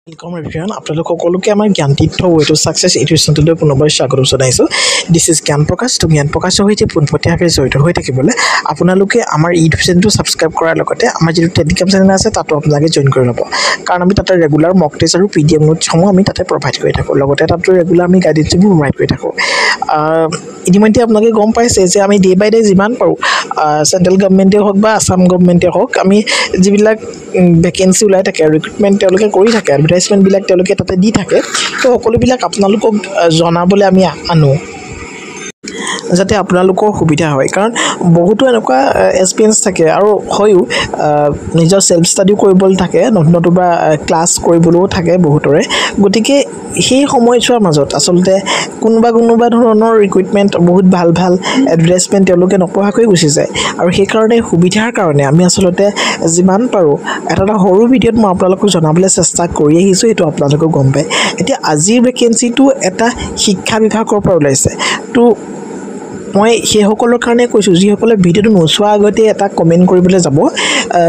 Welcome everyone. আপোনালোক সকলোকে আমাৰ Gyantirtha way to success YouTube চেনেললৈ পুনৰবাৰ স্বাগতম জনাইছো। দিস ইজ জ্ঞান প্ৰকাশ। তো জ্ঞান প্ৰকাশৰ সৈতে পোনপটীয়াকৈ জড়িত হৈ থাকিবলৈ আপোনালোকে আমাৰ ইউটিউব চেনেলটো সাবস্ক্ৰাইব কৰাৰ লগতে আমাৰ যিটো টেলিগ্ৰাম চেনেল আছে তাতো আপোনালোকে জয়েন কৰি ল'ব। কাৰণ আমি তাতে ৰেগুলাৰ মক টেষ্ট আৰু পিডিএফ নোটছসমূহ আমি তাতে প্ৰভাইড কৰি থাকোঁ। লগতে তাতো ৰেগুলাৰ আমি গাইডেন্সসমূহ প্ৰভাইড কৰি থাকোঁ। ইতিমধ্যে আপোনালোকে গম পাইছে যে আমি ডে বাই ডে যিমান পাৰোঁ চেন্ট্ৰেল গভৰ্ণমেণ্টে হওক বা আসাম গভৰ্ণমেণ্টে হওক আমি যিবিলাক ভেকেঞ্চি ওলাই থাকে ৰিক্ৰুটমেণ্ট তেওঁলোকে কৰি থাকে এডভাৰটাইজমেণ্টবিলাক তেওঁলোকে তাতে দি থাকে। তো সকলোবিলাক আপোনালোকক জনাবলৈ আমি আনো যাতে আপোনালোকৰ সুবিধা হয়। কাৰণ বহুতো এনেকুৱা এক্সপিৰিয়েঞ্চ থাকে আৰু হয়ও নিজৰ সেলফ ষ্টাডিও কৰিবলৈ থাকে নতুবা ক্লাছ কৰিবলৈও থাকে বহুতৰে। গতিকে সেই সময়ছোৱাৰ মাজত আচলতে কোনোবা ধৰণৰ ৰিক্ৰুটমেণ্ট বহুত ভাল এডভাৰটাইজমেণ্ট তেওঁলোকে নপঢ়াকৈ গুচি যায়। আৰু সেইকাৰণে সুবিধাৰ কাৰণে আমি আচলতে যিমান পাৰোঁ এটা সৰু ভিডিঅ'ত মই আপোনালোকক জনাবলৈ চেষ্টা কৰি আহিছোঁ। এইটো আপোনালোকেও গম পায়। এতিয়া আজিৰ ভেকেঞ্চিটো এটা শিক্ষা বিভাগৰ পৰা ওলাইছে। তো মই সেইসকলৰ কাৰণে কৈছোঁ যিসকলে ভিডিঅ'টো নোচোৱাৰ আগতে এটা কমেণ্ট কৰিবলৈ যাব।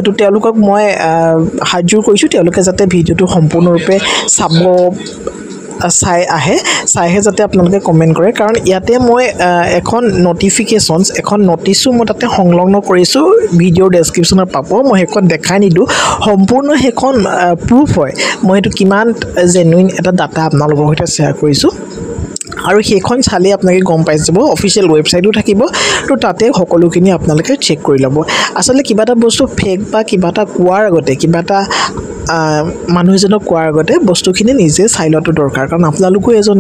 তো তেওঁলোকক মই হাত জোৰ কৰিছোঁ তেওঁলোকে যাতে ভিডিঅ'টো সম্পূৰ্ণৰূপে চাইহে যাতে আপোনালোকে কমেণ্ট কৰে। কাৰণ ইয়াতে মই এখন নটিছো মই তাতে সংলগ্ন কৰিছোঁ। ভিডিঅ'ৰ ডেছক্ৰিপশ্যনত পাব। মই সেইখন দেখাই নিদিওঁ, সম্পূৰ্ণ সেইখন প্ৰুফ হয় মই সেইটো কিমান জেনুইন এটা ডাটা আপোনালোকৰ সৈতে শ্বেয়াৰ কৰিছোঁ। আৰু সেইখন চালে আপোনালোকে গম পাই যাব। অফিচিয়েল ৱেবছাইটো থাকিব। তো তাতে সকলোখিনি আপোনালোকে চেক কৰি ল'ব। আচলতে কিবা এটা বস্তু ফেক বা কিবা এটা কোৱাৰ আগতে কিবা এটা মানুহ এজনক কোৱাৰ আগতে বস্তুখিনি নিজে চাই লোৱাটো দৰকাৰ। কাৰণ আপোনালোকো এজন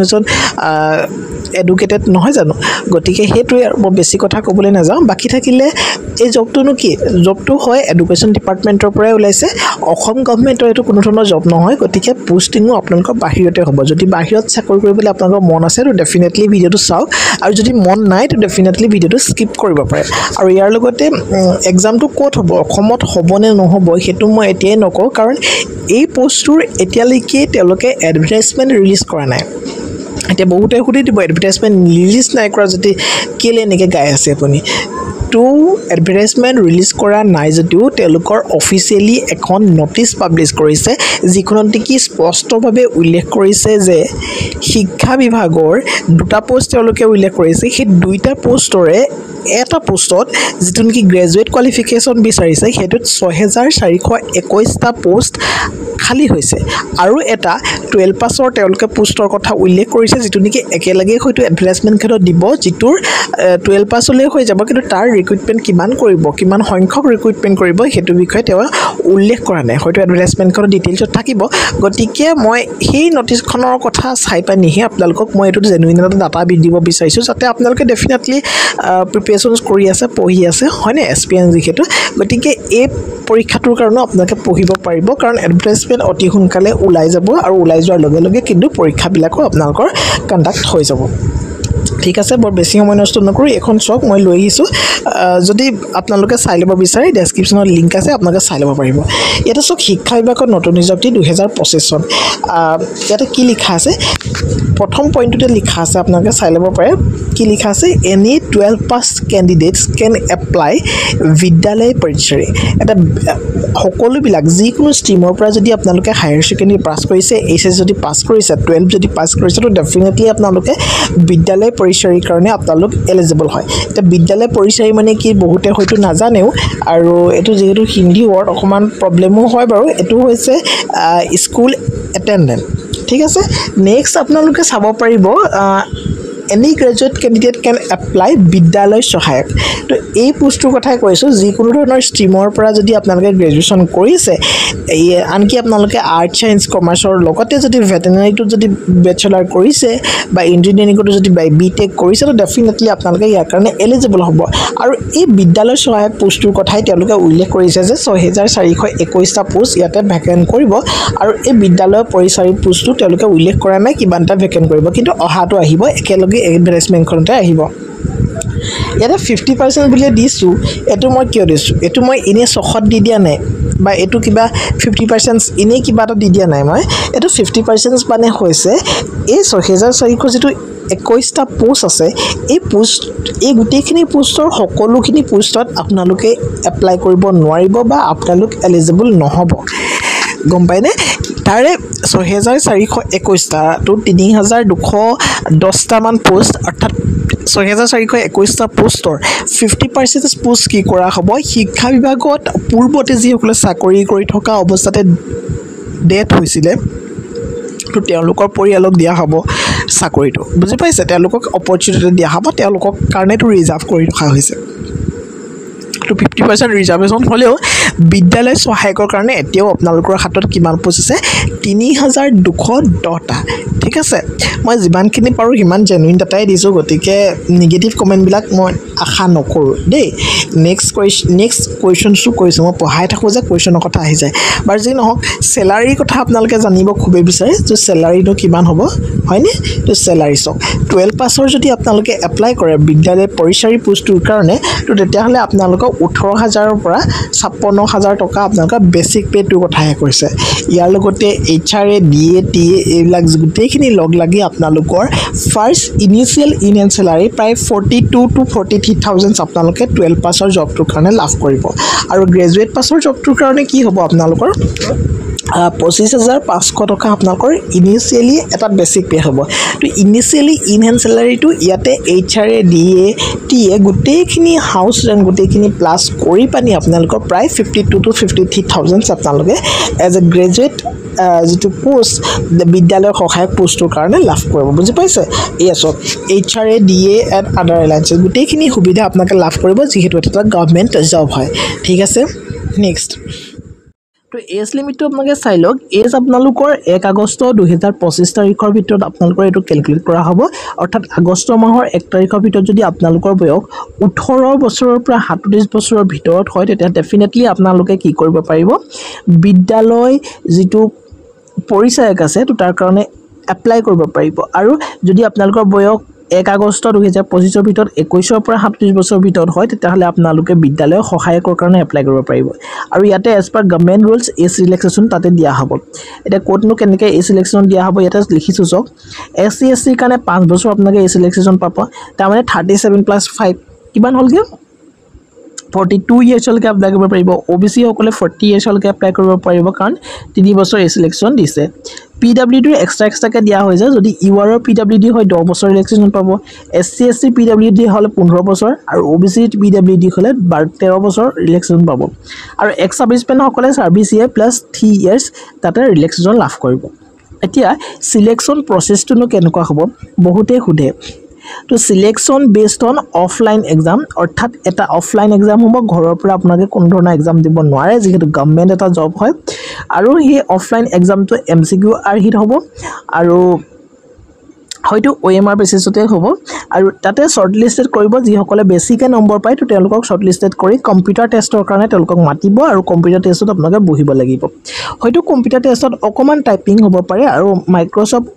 এডুকেটেড নহয় জানো। গতিকে সেইটোৱে আৰু মই বেছি কথা ক'বলৈ নাযাওঁ। বাকী থাকিলে এই জবটোনো কি জবটো হয় এডুকেশ্যন ডিপাৰ্টমেণ্টৰ পৰাই ওলাইছে। অসম গভৰ্ণমেণ্টৰ এইটো কোনো ধৰণৰ জব নহয়। গতিকে পোষ্টিঙো আপোনালোকৰ বাহিৰতে হ'ব। যদি বাহিৰত চাকৰি কৰিবলৈ আপোনালোকৰ মন আছে তো ডেফিনেটলি ভিডিঅ'টো চাওক। আৰু যদি মন নাই তো ডেফিনেটলি ভিডিঅ'টো স্কিপ কৰিব পাৰে। আৰু ইয়াৰ লগতে এক্সামটো ক'ত হ'ব অসমত হ'বনে নহ'ব সেইটো মই এতিয়াই নকওঁ। কাৰণ এই পোষ্টটোৰ এতিয়ালৈকে তেওঁলোকে এডভাৰটাইজমেণ্ট ৰিলিজ কৰা নাই। এতিয়া বহুতে সুধি দিব এডভাৰটাইজমেণ্ট ৰিলিজ নাই কৰা যদি কেলৈ এনেকৈ গাই আছে আপুনি। তো এডভাৰটাইজমেণ্ট ৰিলিজ কৰা নাই যদিও তেওঁলোকৰ অফিচিয়েলি এখন নটিচ পাব্লিছ কৰিছে যিখনত নেকি স্পষ্টভাৱে উল্লেখ কৰিছে যে শিক্ষা বিভাগৰ দুটা পোষ্ট তেওঁলোকে উল্লেখ কৰিছে। সেই দুইটা পোষ্টৰে এটা পোষ্টত যিটো নেকি গ্ৰেজুৱেট কোৱালিফিকেশ্যন বিচাৰিছে সেইটোত 6421টা পোষ্ট খালী হৈছে। আৰু এটা 12 পাছৰ তেওঁলোকে পোষ্টৰ কথা উল্লেখ কৰিছে যিটো নেকি একেলগে হয়তো এডভাৰটাইজমেণ্টখনত দিব যিটোৰ 12 পাছলৈ হৈ যাব। কিন্তু তাৰ ৰিক্ৰুটমেণ্ট কিমান কৰিব কিমান সংখ্যক ৰিক্ৰুটমেণ্ট কৰিব সেইটো বিষয়ে তেওঁ উল্লেখ কৰা নাই। হয়তো এডভাৰটাইজমেণ্টখনৰ ডিটেইলছত থাকিব। গতিকে মই সেই নটিচখনৰ কথা চাই পানিহে আপোনালোকক মই এইটো জেনুইন এটা ডাটা দিব বিচাৰিছোঁ যাতে আপোনালোকে ডেফিনেটলি প্ৰিপেৰেশ্যনছ কৰি আছে পঢ়ি আছে হয়নে এক্সপিৰিয়েঞ্চ যিহেতু। গতিকে এই পৰীক্ষাটোৰ কাৰণেও আপোনালোকে পঢ়িব পাৰিব। কাৰণ এডভাৰটাইজমেণ্ট অতি সোনকালে ওলাই যাব আৰু ওলাই যোৱাৰ লগে লগে কিন্তু পৰীক্ষাবিলাকো আপোনালোকৰ কণ্ডাক্ট হৈ যাব। ঠিক আছে, বৰ বেছি সময় নষ্ট নকৰোঁ। এইখন চাওক মই লৈ আহিছোঁ। যদি আপোনালোকে চাই ল'ব বিচাৰে ডেছক্ৰিপশ্যনত লিংক আছে আপোনালোকে চাই ল'ব পাৰিব। ইয়াতে চাওক শিক্ষা বিভাগত নতুন নিযুক্তি 2025 চন। ইয়াতে কি লিখা আছে প্ৰথম পইণ্টটোতে লিখা আছে আপোনালোকে চাই ল'ব পাৰে। কি লিখা আছে এনি 12 পাছ কেণ্ডিডেটছ কেন এপ্লাই বিদ্যালয় পৰীক্ষাৰে। এটা সকলোবিলাক যিকোনো ষ্ট্ৰীমৰ পৰা যদি আপোনালোকে হায়াৰ ছেকেণ্ডেৰী পাছ কৰিছে এইচএছ যদি পাছ কৰিছে 12 যদি পাছ কৰিছে তো ডেফিনেটলি আপোনালোকে বিদ্যালয় পৰিচয়ৰ কাৰণে আপোনালোক এলিজিবল হয়। এতিয়া বিদ্যালয় পৰিচয় মানে কি বহুতে হয়তো নাজানেও। আৰু এইটো যিহেতু হিন্দী ৱৰ্ড অকণমান প্ৰব্লেমো হয় বাৰু। এইটো হৈছে স্কুল এটেণ্ডেণ্ট। ঠিক আছে, নেক্সট আপোনালোকে চাব পাৰিব এনি গ্ৰেজুৱেট কেণ্ডিডেট কেন এপ্লাই বিদ্যালয় সহায়ক। তো এই পোষ্টটোৰ কথাই কৈছোঁ যিকোনো ধৰণৰ ষ্ট্ৰীমৰ পৰা যদি আপোনালোকে গ্ৰেজুৱেশ্যন কৰিছে আনকি আপোনালোকে আৰ্টছ ছায়েন্স কমাৰ্চৰ লগতে যদি ভেটেনাৰীটোত যদি বেচেলাৰ কৰিছে বা ইঞ্জিনিয়াৰিঙতো যদি BTech কৰিছে তো ডেফিনেটলি আপোনালোকে ইয়াৰ কাৰণে এলিজিবল হ'ব। আৰু এই বিদ্যালয় সহায়ক পোষ্টটোৰ কথাই তেওঁলোকে উল্লেখ কৰিছে যে 6421টা পোষ্ট ইয়াতে ভেকেণ্ট কৰিব। আৰু এই বিদ্যালয় পৰিচাৰী পোষ্টটো তেওঁলোকে উল্লেখ কৰা নাই কিমানটা ভেকেণ্ট কৰিব, কিন্তু অহাটো আহিব একেলগে এডভাৰটাইজমেণ্টখনতে আহিব। ইয়াতে 50% বুলিয়ে দিছোঁ। এইটো মই কিয় দিছোঁ এইটো মই এনেই চখত দি দিয়া নাই বা এইটো কিবা 50% এনেই কিবা এটা দি দিয়া নাই। মই এইটো 50% মানে হৈছে এই 6400 যিটো 21টা পোষ্ট আছে এই গোটেইখিনি পোষ্টৰ সকলোখিনি পোষ্টত আপোনালোকে এপ্লাই কৰিব নোৱাৰিব বা আপোনালোক এলিজিবল নহ'ব। গম পায়নে তাৰে 6421টা তো 3210টা মান পোষ্ট অৰ্থাৎ 6421টা পোষ্টৰ 50% পোষ্ট কি কৰা হ'ব শিক্ষা বিভাগত পূৰ্বতে যিসকলে চাকৰি কৰি থকা অৱস্থাতে ডেথ হৈছিলে তো তেওঁলোকৰ পৰিয়ালক দিয়া হ'ব চাকৰিটো বুজি পাইছে তেওঁলোকক অপৰচুনিটি দিয়া হ'ব তেওঁলোকক কাৰণেটো ৰিজাৰ্ভ কৰি ৰখা হৈছে তো 50% ৰিজাৰ্ভেশ্যন হ'লেও বিদ্যালয় সহায়কৰ কাৰণে এতিয়াও আপোনালোকৰ হাতত কিমান পোষ্ট আছে 3210টা ঠিক আছে মই যিমানখিনি পাৰোঁ সিমান জেনুইন ডাটাই দিছোঁ গতিকে নিগেটিভ কমেণ্টবিলাক মই আশা নকৰোঁ দেই নেক্সট কুৱেশ্যনছো কৈছোঁ মই পঢ়াই থাকোঁ যে কুৱেশ্যনৰ কথা আহি যায় বাৰু যি নহওক চেলাৰীৰ কথা আপোনালোকে জানিব খুবেই বিচাৰে যে চেলাৰীটো কিমান হ'ব হয়নে তো চেলাৰী চাওক 12 পাছৰ যদি আপোনালোকে এপ্লাই কৰে বিদ্যালয় পৰিচাৰী পোষ্টটোৰ কাৰণে তো তেতিয়াহ'লে আপোনালোকক 18,000ৰ পৰা 56,000 টকা আপোনালোকৰ বেছিক পে'টোৰ কথাহে কৈছে ইয়াৰ লগতে HRA DA TA এইবিলাক গোটেইখিনি লগ লাগি আপোনালোকৰ ফাৰ্ষ্ট ইনিচিয়েল ইন চেলাৰী প্ৰায় 42 to 43,000 আপোনালোকে 12 পাছৰ জবটোৰ কাৰণে লাভ কৰিব আৰু গ্ৰেজুৱেট পাছৰ জবটোৰ কাৰণে কি হ'ব আপোনালোকৰ 25,500 টকা আপোনালোকৰ ইনিচিয়েলি এটা বেছিক পে হ'ব তো ইনিচিয়েলি ইন হেণ্ড চেলাৰীটো ইয়াতে HRA DA TA গোটেইখিনি হাউচ ৰেণ্ট গোটেইখিনি প্লাছ কৰি পানি আপোনালোকৰ প্ৰায় 52 to 53,000 আপোনালোকে এজ এ গ্ৰেজুৱেট যিটো পোষ্ট বিদ্যালয়ৰ সহায়ক পোষ্টটোৰ কাৰণে লাভ কৰিব বুজি পাইছে এয়া চব HRA DA এণ্ড আদাৰ এলায়েন্সেছ গোটেইখিনি সুবিধা আপোনালোকে লাভ কৰিব যিহেতু এটা গভৰ্ণমেণ্ট জব হয় ঠিক আছে নেক্সট তো এজ লিমিটটো আপোনালোকে চাই লওক এজ আপোনালোকৰ 1 আগষ্ট 2025 তাৰিখৰ ভিতৰত আপোনালোকৰ এইটো কেলকুলেট কৰা হ'ব অৰ্থাৎ আগষ্ট মাহৰ 1 তাৰিখৰ ভিতৰত যদি আপোনালোকৰ বয়স 18 বছৰৰ পৰা 37 বছৰৰ ভিতৰত হয় তেতিয়া ডেফিনেটলি আপোনালোকে কি কৰিব পাৰিব বিদ্যালয় যিটো পৰিচায়ক আছে তো তাৰ কাৰণে এপ্লাই কৰিব পাৰিব আৰু যদি আপোনালোকৰ বয়স 1 আগষ্ট 2025 ৰ ভিতৰত 21 পৰা 37 বছৰৰ ভিতৰত হয় তেতিয়াহ'লে আপোনালোকে বিদ্যালয়ৰ সহায়কৰ কাৰণে এপ্লাই কৰিব পাৰিব আৰু ইয়াতে as per government rules as relaxation তাতে দিয়া হ'ব এটা কোডনো কেনেকৈ এজ ৰিলেক্সেশ্যন দিয়া হ'ব ইয়াতে লিখিছোঁ চাওক SC SC কাৰণে 5 বছৰ আপোনালোকে এজ ৰিলেক্সেশ্যন পাব তাৰমানে 37 + 5 কিমান হ'লগে 42 ইয়াৰ্ছলৈকে এপ্লাই কৰিব পাৰিব OBC সকলে 40 ইয়াৰ্ছলৈকে এপ্লাই কৰিব পাৰিব কাৰণ 3 বছৰ এজ ৰিলেক্সেশ্যন দিছে PWD এক্সট্ৰাকে দিয়া হৈ যায় যদি UR PWD হয় 10 বছৰ ৰিলেক্সেশ্যন পাব SC SC PWD হ'লে 15 বছৰ আৰু OBC PWD হ'লে 13 বছৰ ৰিলেক্সেশ্যন পাব আৰু এক্স সাৰ্ভিসমেন সকলে সাৰ্ভিস ইয়াৰ প্লাস 3 ইয়াৰ্ছ তাতে ৰিলেক্সেশ্যন লাভ কৰিব এতিয়া সিলেকশন প্ৰসেছটো কেনেকুৱা হ'ব বহুতে খুদে তো selection based on offline exam অৰ্থাৎ এটা অফলাইন এক্সাম হ'ব ঘৰৰ পৰা আপোনালোকে কোনো ধৰণৰ এক্সাম দিব নোৱাৰে যেহেতু গভৰ্ণমেণ্ট এটা জব হয় আৰু এই অফলাইন এক্সামটো MCQ আৰ্হিত হ'ব আৰু হয়তো OMR বেসিছতে হ'ব আৰু তাতে শৰ্টলিস্টেড কৰিব যিসকলে বেছিকে নম্বৰ পায় তো তেওঁলোকক শৰ্টলিস্টেড কৰি কম্পিউটাৰ টেষ্টৰ কাৰণে তেওঁলোকক মাতিব আৰু কম্পিউটাৰ টেষ্টত আপোনালোকে বহিব লাগিব হয়তো কম্পিউটাৰ টেষ্টত অকমান টাইপিং হ'ব পাৰে আৰু মাইক্ৰসফট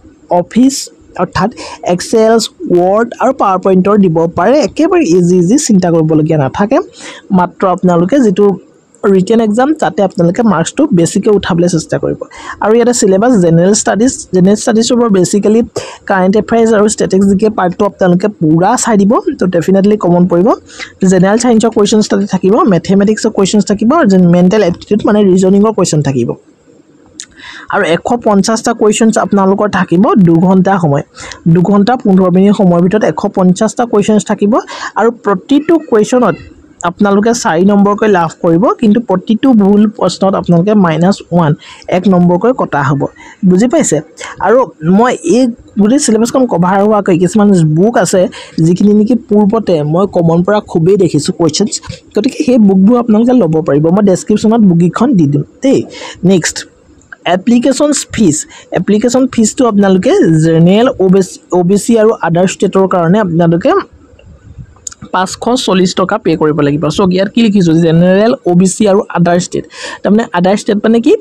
অফিস অৰ্থাৎ এক্সেল ওয়াৰ্ড আৰু পাৱাৰ পইণ্টৰ দিব পাৰে একেবাৰে ইজি চিন্তা কৰিবলগীয়া নাথাকে মাত্ৰ আপোনালোকে যেটো ৰিটেন এক্সাম তাতে আপোনালোকে মাৰ্কসটো বেছিকে উঠাবলৈ চেষ্টা কৰিব আৰু ইয়াতে সিলেবাস জেনাৰেল ষ্টাডিজ ওপৰ বেসিক্যালি কাৰেন্ট এফেয়াৰ্স আৰু ষ্টেটিষ্টিক্স পাৰ্টটো আপোনালোকে পুৰা চাই দিব তো ডেফিনেটলি কমন পৰিব জেনাৰেল সায়েন্সৰ কোৱেশ্চনছ তাতে থাকিব ম্যাথমেটিক্সৰ কোৱেশ্চনছ থাকিব আৰু মেন্টেল এপ্টিটিউড মানে ৰিজনিংৰ কোৱেশ্চন থাকিব আৰু 150টা কোৱেশ্চনছ আপোনালোকৰ থাকিব 2 ঘণ্টা সময় 2 ঘণ্টা 15 মিনিট সময়ৰ ভিতৰত 150টা কোৱেশ্চনছ থাকিব আৰু প্ৰতিটো কোৱেশ্চনত আপোনালোকে 4 নম্বৰকৈ লাভ কৰিব কিন্তু প্ৰতিটো ভুল প্ৰশ্নত আপোনালোকে -1 1 নম্বৰকৈ কটা হ'ব বুজি পাইছে আৰু মই এই গুৰি সিলেবাসখন কভাৰ হোৱা কিছুমান বুক আছে যিখিনি নেকি পূৰ্বতে মই কমন পৰা খুবেই দেখিছো কোৱেশ্চনছ গতিকে সেই বুকবোৰ আপোনালোকে ল'ব পাৰিব মই ডেসক্ৰিপচনত বুকখন দি দিম দেই নেক্সট এপ্লিকেশন ফিজ তো আপোনালোকে জেনাৰেল OBC আৰু আদাৰ ষ্টেটৰ কাৰণে আপোনালোকে 540 টকা পে কৰিব লাগিব সো ইয়াত কি লিখিছো জেনাৰেল OBC আৰু আদাৰ ষ্টেট তাৰমানে আদাৰ ষ্টেট মানে কি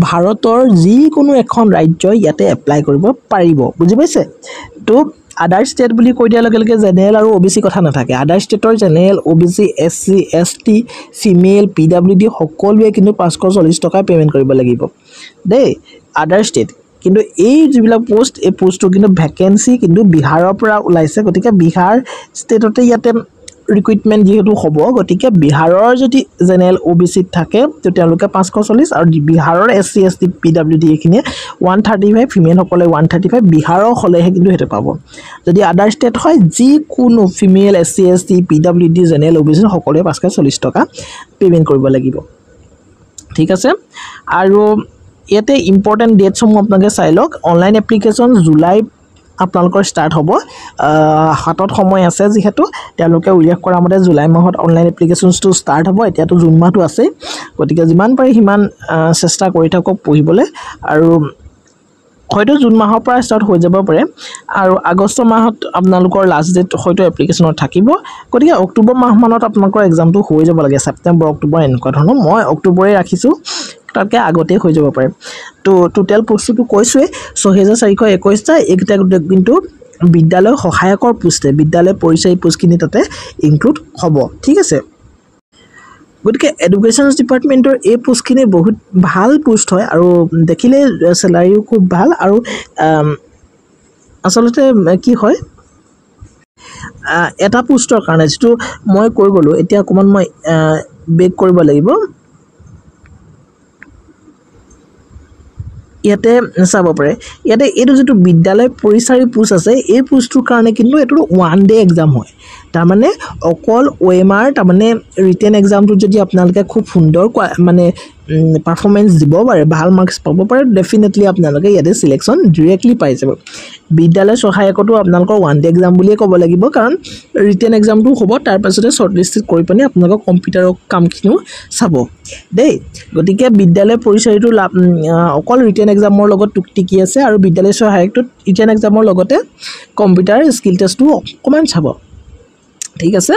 ভাৰতৰ যিকোনো এখন ৰাজ্য ইয়াতে এপ্লাই কৰিব পাৰিব বুজি পাইছে তো আদাৰ ষ্টেট বুলি কৈ দিয়া লগে লগে জেনাৰেল আৰু OBC কথা নাথাকে আদাৰ ষ্টেটৰ general OBC SC ST female PWD সকলোৱে কিন্তু 540 টকা পেমেন্ট কৰিব লাগিব দেই আদাৰ ষ্টেট কিন্তু এই যিবিলাক পোষ্ট এই পোষ্টটো কিন্তু ভ্যাকেন্সি কিন্তু বিহাৰৰ পৰা ওলাইছে গতিকে বিহাৰ ষ্টেটতে ইয়াতে ৰিক্ৰুইটমেণ্ট যিহেতু হ'ব গতিকে বিহাৰৰ যদি জেনেৰেল OBC থাকে তেওঁলোকে 540 আৰু বিহাৰৰ SC ST PWD এইখিনিয়ে 135 ফিমেলসকলে 135 বিহাৰৰ হ'লেহে কিন্তু সেইটো পাব যদি আদাৰ ষ্টেট হয় যিকোনো female SC ST PWD general OBC সকলোৱে 540 টকা পেমেণ্ট কৰিব লাগিব ঠিক আছে আৰু ইয়াতে ইম্পৰ্টেণ্ট ডেটসমূহ আপোনালোকে চাই লওক অনলাইন এপ্লিকেশ্যন জুলাই আপোনালোকৰ ষ্টাৰ্ট হ'ব হাতত সময় আছে যিহেতু তেওঁলোকে উল্লেখ কৰা মতে জুলাই মাহত অনলাইন এপ্লিকেশ্যনছটো ষ্টাৰ্ট হ'ব এতিয়াতো জুন মাহটো আছে গতিকে যিমান পাৰি সিমান চেষ্টা কৰি থাকক পঢ়িবলৈ আৰু হয়তো জুন মাহৰ পৰা ষ্টাৰ্ট হৈ যাব পাৰে আৰু আগষ্ট মাহত আপোনালোকৰ লাষ্ট ডেট হয়তো এপ্লিকেশ্যনত থাকিব গতিকে অক্টোবৰ মাহমানত আপোনালোকৰ এক্সামটো হৈ যাব লাগে ছেপ্টেম্বৰ অক্টোবৰ এনেকুৱা ধৰণৰ মই অক্টোবৰে ৰাখিছোঁ তাতকৈ আগতে হৈ যাব পাৰে তো টোটেল পোষ্টটো কৈছোঁৱে 6421টা এইকেইটা কিন্তু বিদ্যালয় সহায়কৰ পোষ্টে বিদ্যালয় পৰিচয় পোষ্টখিনি তাতে ইনক্লুড হ'ব ঠিক আছে গতিকে এডুকেশ্যন ডিপাৰ্টমেণ্টৰ এই পোষ্টখিনি বহুত ভাল পোষ্ট হয় আৰু দেখিলে চেলাৰিও খুব ভাল আৰু আচলতে কি হয় এটা পোষ্টৰ কাৰণে যিটো মই কৈ গ'লোঁ এতিয়া অকণমান মই বেক কৰিব লাগিব ইয়াতে চাব পাৰে ইয়াতে এইটো যিটো বিদ্যালয় পৰিচাৰী পোষ্ট আছে এই পোষ্টটোৰ কাৰণে কিন্তু এইটো 1 ডে এক্সাম হয় তাৰমানে অকল OMR তাৰমানে ৰিটেন এক্সামটোত যদি আপোনালোকে খুব সুন্দৰ মানে পাৰফৰ্মেঞ্চ দিব পাৰে ভাল মাৰ্কছ পাব পাৰে ডেফিনেটলি আপোনালোকে ইয়াতে চিলেকশ্যন ডিৰেক্টলি পাই যাব বিদ্যালয় সহায়কতো আপোনালোকৰ 1 ডে এক্সাম বুলিয়ে ক'ব লাগিব কাৰণ ৰিটেন এক্সামটো হ'ব তাৰপাছতে শ্বৰ্টলিষ্টেড কৰি পিনে আপোনালোকৰ কম্পিউটাৰৰ কামখিনিও চাব দেই গতিকে বিদ্যালয় পৰিচয়টো অকল ৰিটেন এক্সামৰ লগত টুকটিকি আছে আৰু বিদ্যালয় সহায়কটোত ৰিটেন এক্সামৰ লগতে কম্পিউটাৰ স্কিল টেষ্টটো অকণমান চাব ঠিক আছে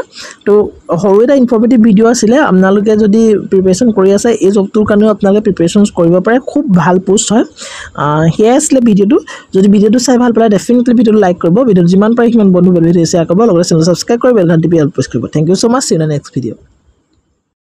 তো সৰু এটা ইনফৰ্মেটিভ ভিডিঅ' আছিলে আপোনালোকে যদি প্ৰিপাৰেশ্যন কৰি আছে এই জবটোৰ কাৰণেও আপোনালোকে প্ৰিপাৰেশ্যনছ কৰিব পাৰে খুব ভাল পোষ্ট হয় সেয়াই আছিলে ভিডিঅ'টো যদি ভিডিঅ'টো চাই ভাল পালে ডেফিনেটলি ভিডিঅ'টো লাইক কৰিব ভিডিঅ'টো যিমান পাৰে সিমান বন্ধু বেল ভিডিঅ' শ্বেয়াৰ কৰিব লগতে চেনেল ছাবস্ক্ৰাইব কৰি বেল ঘণ্টি প্ৰেছ কৰিব thank you so' much see you in the next video'